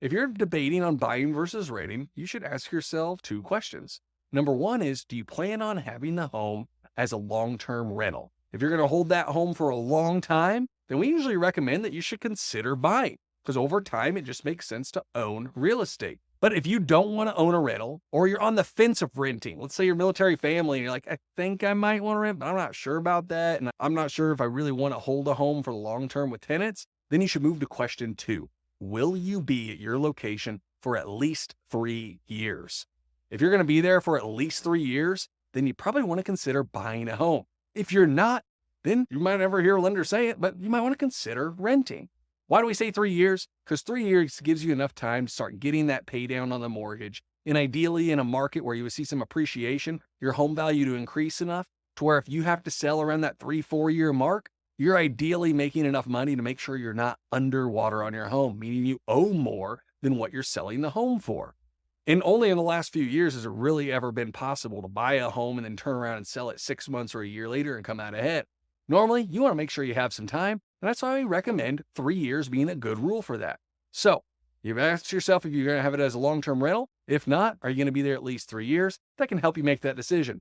If you're debating on buying versus renting, you should ask yourself two questions. Number one is, do you plan on having the home as a long-term rental? If you're going to hold that home for a long time, then we usually recommend that you should consider buying, because over time, it just makes sense to own real estate. But if you don't want to own a rental, or you're on the fence of renting, let's say you're a military family and you're like, I think I might want to rent, but I'm not sure about that. And I'm not sure if I really want to hold a home for the long term with tenants, then you should move to question two. Will you be at your location for at least 3 years? If you're going to be there for at least 3 years, then you probably want to consider buying a home. If you're not, then you might never hear a lender say it, but you might want to consider renting. Why do we say 3 years? Because 3 years gives you enough time to start getting that pay down on the mortgage. And ideally, in a market where you would see some appreciation, your home value to increase enough to where if you have to sell around that 3-4 year mark, you're ideally making enough money to make sure you're not underwater on your home, meaning you owe more than what you're selling the home for. And only in the last few years has it really ever been possible to buy a home and then turn around and sell it 6 months or a year later and come out ahead. Normally, you want to make sure you have some time, and that's why we recommend 3 years being a good rule for that. So, you've asked yourself if you're going to have it as a long-term rental. If not, are you going to be there at least 3 years? That can help you make that decision.